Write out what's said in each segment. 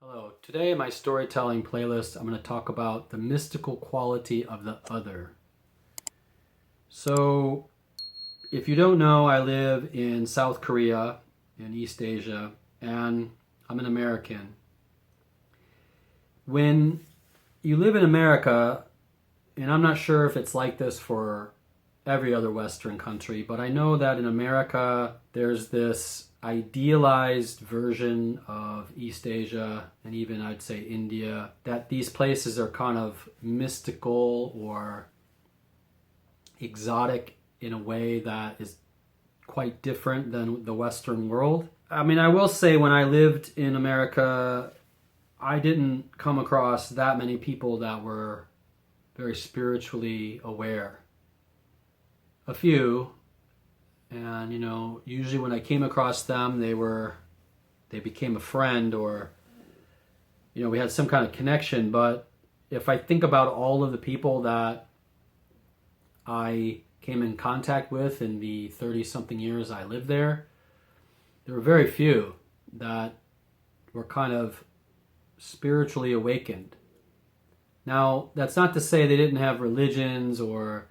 Hello, today in my storytelling playlist I'm going to talk about the mystical quality of the other. So, if you don't know, I live in South Korea, in East Asia, and I'm an American. When you live in America, and I'm not sure if it's like this for every other Western country, but I know that in America there's this idealized version of East Asia and even I'd say India, that these places are kind of mystical or exotic in a way that is quite different than the Western world. I mean, I will say when I lived in America, I didn't come across that many people that were very spiritually aware. A few, and usually when I came across them, they became a friend, or we had some kind of connection. But if I think about all of the people that I came in contact with in the 30-something years I lived there were very few that were kind of spiritually awakened. Now, that's not to say they didn't have religions or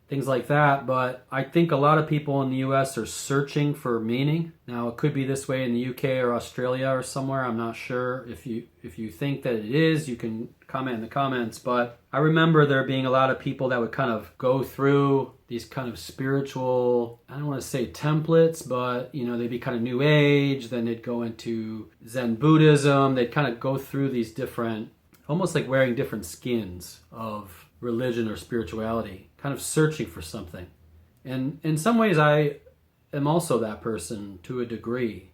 things like that, but I think a lot of people in the US are searching for meaning. Now, it could be this way in the UK or Australia or somewhere. I'm not sure. If you think that it is, you can comment in the comments. But I remember there being a lot of people that would kind of go through these kind of spiritual, I don't want to say templates, but they'd be kind of New Age, then they'd go into Zen Buddhism. They'd kind of go through these different, almost like wearing different skins of religion or spirituality, kind of searching for something. And in some ways I am also that person to a degree,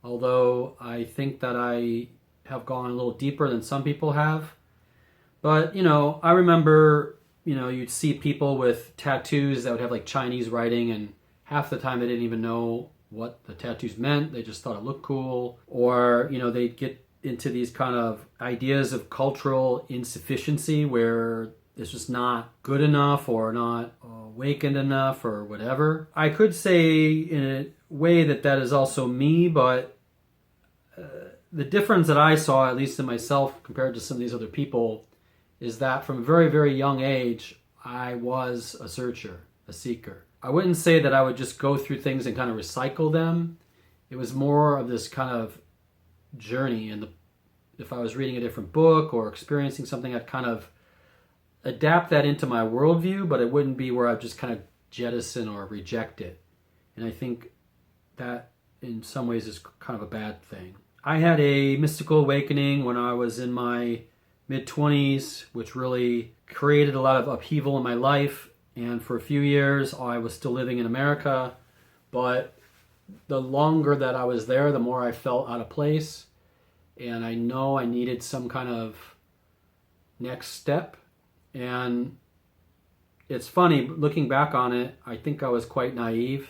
although I think that I have gone a little deeper than some people have. But I remember you'd see people with tattoos that would have like Chinese writing, and half the time they didn't even know what the tattoos meant. They just thought it looked cool. Or they'd get into these kind of ideas of cultural insufficiency where it's just not good enough or not awakened enough or whatever. I could say in a way that is also me, but the difference that I saw, at least in myself compared to some of these other people, is that from a very, very young age, I was a searcher, a seeker. I wouldn't say that I would just go through things and kind of recycle them. It was more of this kind of journey, and if I was reading a different book or experiencing something, I'd kind of adapt that into my worldview, but it wouldn't be where I'd just kind of jettison or reject it. And I think that in some ways is kind of a bad thing. I had a mystical awakening when I was in my mid-20s, which really created a lot of upheaval in my life. And for a few years, I was still living in America, but the longer that I was there, the more I felt out of place. And I know I needed some kind of next step. And it's funny, looking back on it, I think I was quite naive,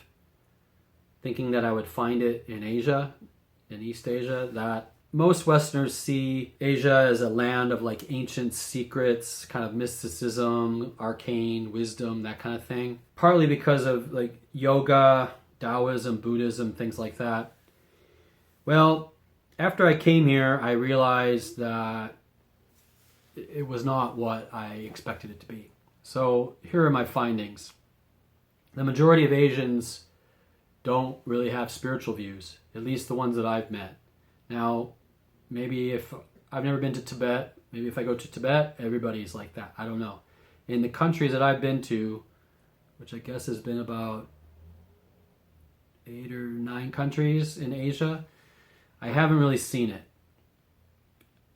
thinking that I would find it in Asia, in East Asia, that most Westerners see Asia as a land of like ancient secrets, kind of mysticism, arcane wisdom, that kind of thing. Partly because of like yoga, Taoism, Buddhism, things like that. Well, after I came here, I realized that it was not what I expected it to be. So here are my findings. The majority of Asians don't really have spiritual views, at least the ones that I've met. Now, maybe if I've never been to Tibet, maybe if I go to Tibet, everybody's like that. I don't know. In the countries that I've been to, which I guess has been about 8 or 9 countries in Asia, I haven't really seen it.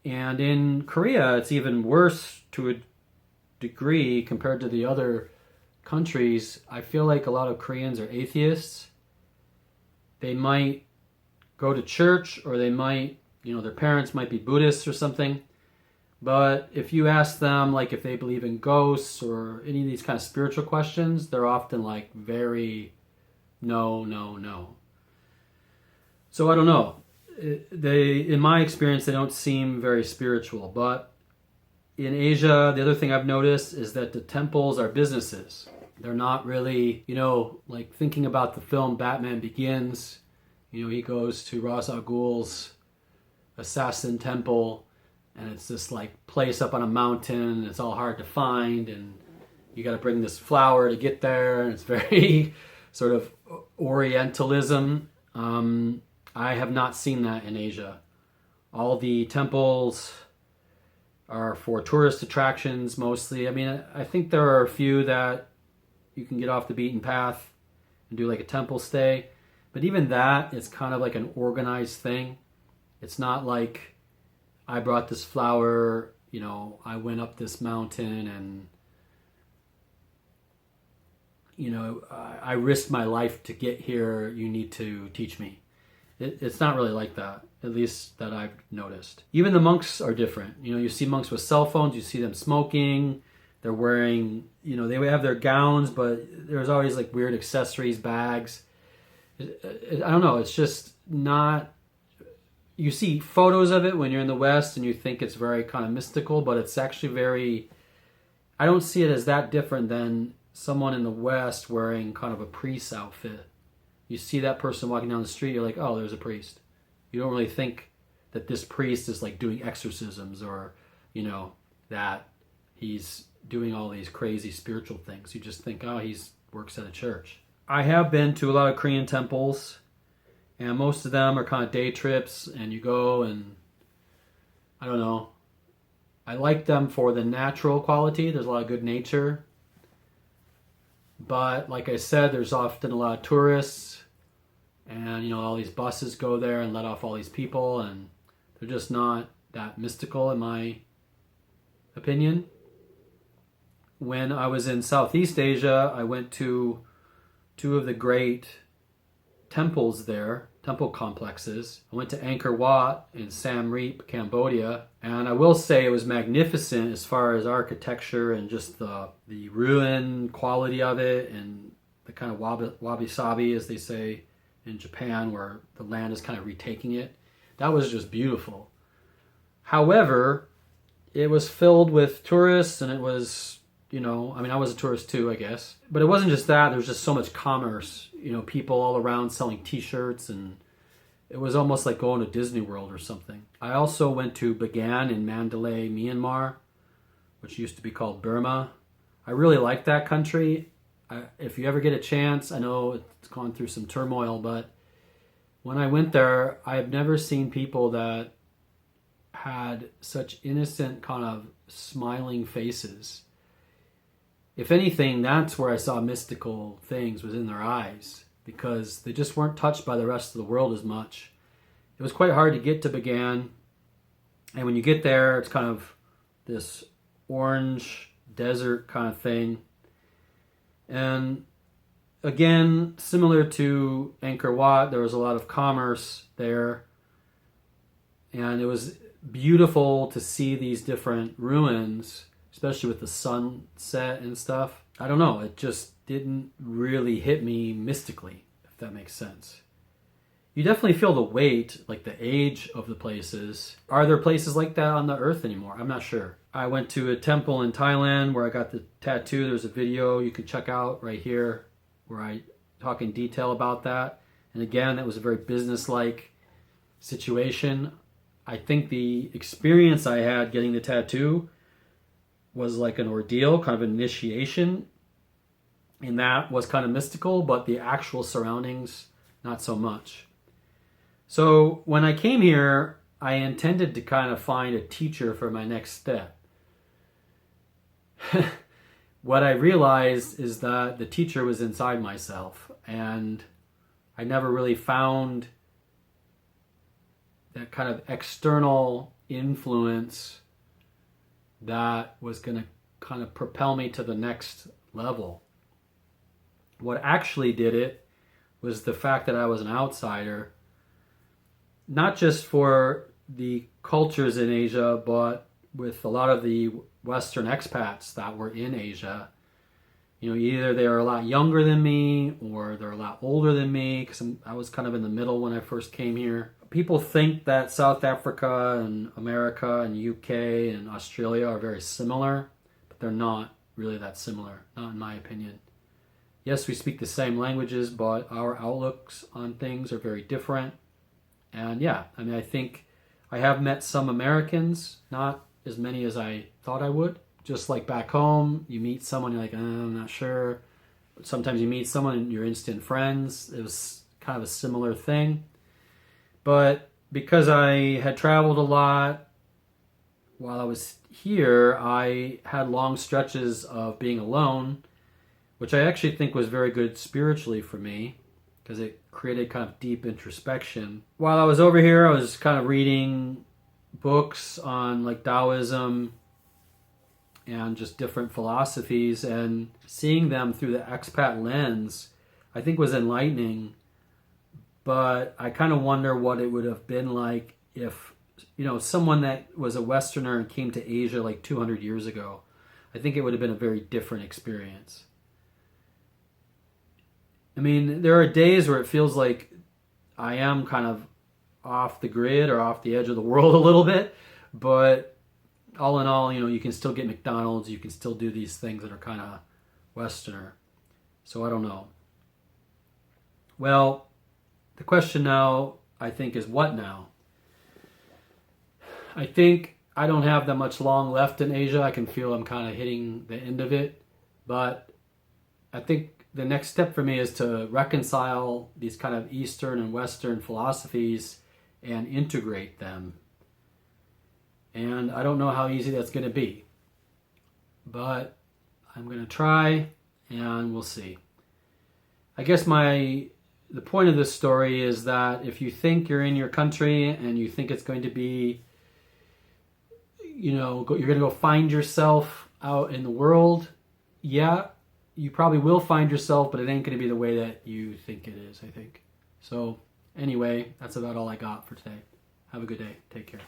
And in Korea, it's even worse to a degree compared to the other countries. I feel like a lot of Koreans are atheists. They might go to church, or they might, their parents might be Buddhists or something. But if you ask them, like, if they believe in ghosts or any of these kind of spiritual questions, they're often like very no, no, no. So I don't know. In my experience, they don't seem very spiritual. But in Asia, the other thing I've noticed is that the temples are businesses. They're not really, like thinking about the film Batman Begins. He goes to Ra's al Ghul's assassin temple, and it's this like place up on a mountain, and it's all hard to find, and you got to bring this flower to get there, and it's very sort of Orientalism. I have not seen that in Asia. All the temples are for tourist attractions mostly. I mean, I think there are a few that you can get off the beaten path and do like a temple stay, but even that is kind of like an organized thing. It's not like I brought this flower, you know, I went up this mountain and, you know, I risked my life to get here, you need to teach me. It's not really like that, at least that I've noticed. Even the monks are different. You know, you see monks with cell phones, you see them smoking, they're wearing, you know, they have their gowns, but there's always like weird accessories, bags. I don't know, it's just not, you see photos of it when you're in the West and you think it's very kind of mystical, but it's actually very, I don't see it as that different than someone in the West wearing kind of a priest's outfit. You see that person walking down the street, you're like, oh, there's a priest. You don't really think that this priest is like doing exorcisms or, you know, that he's doing all these crazy spiritual things. You just think, oh, he works at a church. I have been to a lot of Korean temples, and most of them are kind of day trips, and you go and, I don't know, I like them for the natural quality. There's a lot of good nature. But like I said, there's often a lot of tourists, and you know, all these buses go there and let off all these people, and they're just not that mystical in my opinion. When I was in Southeast Asia, I went to two of the great temples there, temple complexes. I went to Angkor Wat in Siem Reap, Cambodia, and I will say it was magnificent as far as architecture and just the ruin quality of it, and the kind of wabi-sabi, as they say in Japan, where the land is kind of retaking it. That was just beautiful. However, it was filled with tourists, and it was, you know, I mean, I was a tourist too, I guess. But it wasn't just that. There was just so much commerce. You know, people all around selling t-shirts, and it was almost like going to Disney World or something. I also went to Bagan in Mandalay, Myanmar, which used to be called Burma. I really like that country. If you ever get a chance, I know it's gone through some turmoil, but when I went there, I've never seen people that had such innocent kind of smiling faces. If anything, that's where I saw mystical things, was in their eyes, because they just weren't touched by the rest of the world as much. It was quite hard to get to Bagan, and when you get there, it's kind of this orange desert kind of thing. And again, similar to Angkor Wat, there was a lot of commerce there, and it was beautiful to see these different ruins, especially with the sunset and stuff. I don't know, it just didn't really hit me mystically, if that makes sense. You definitely feel the weight, like the age of the places. Are there places like that on the earth anymore? I'm not sure. I went to a temple in Thailand where I got the tattoo. There's a video you can check out right here where I talk in detail about that. And again, that was a very business-like situation. I think the experience I had getting the tattoo was like an ordeal, kind of an initiation, and that was kind of mystical, but the actual surroundings, not so much. So when I came here, I intended to kind of find a teacher for my next step. What I realized is that the teacher was inside myself, and I never really found that kind of external influence that was going to kind of propel me to the next level. What actually did it was the fact that I was an outsider, not just for the cultures in Asia, but with a lot of the Western expats that were in Asia. You know, either they were a lot younger than me or they're a lot older than me, because I was kind of in the middle when I first came here. People think that South Africa and America and UK and Australia are very similar, but they're not really that similar, not in my opinion. Yes, we speak the same languages, but our outlooks on things are very different. And yeah, I mean, I think I have met some Americans, not as many as I thought I would. Just like back home, you meet someone, you're like, I'm not sure. Sometimes you meet someone and you're instant friends. It was kind of a similar thing. But because I had traveled a lot while I was here, I had long stretches of being alone, which I actually think was very good spiritually for me because it created kind of deep introspection. While I was over here, I was kind of reading books on like Taoism and just different philosophies, and seeing them through the expat lens, I think was enlightening. But I kind of wonder what it would have been like if, someone that was a Westerner and came to Asia like 200 years ago. I think it would have been a very different experience. I mean, there are days where it feels like I am kind of off the grid or off the edge of the world a little bit, but all in all, you can still get McDonald's, you can still do these things that are kind of Westerner. So I don't know. Well, the question now, I think, is what now? I think I don't have that much long left in Asia. I can feel I'm kind of hitting the end of it. But I think the next step for me is to reconcile these kind of Eastern and Western philosophies and integrate them. And I don't know how easy that's going to be. But I'm going to try, and we'll see. I guess the point of this story is that if you think you're in your country and you think it's going to be, you're going to go find yourself out in the world, yeah, you probably will find yourself, but it ain't going to be the way that you think it is, I think. So anyway, that's about all I got for today. Have a good day. Take care.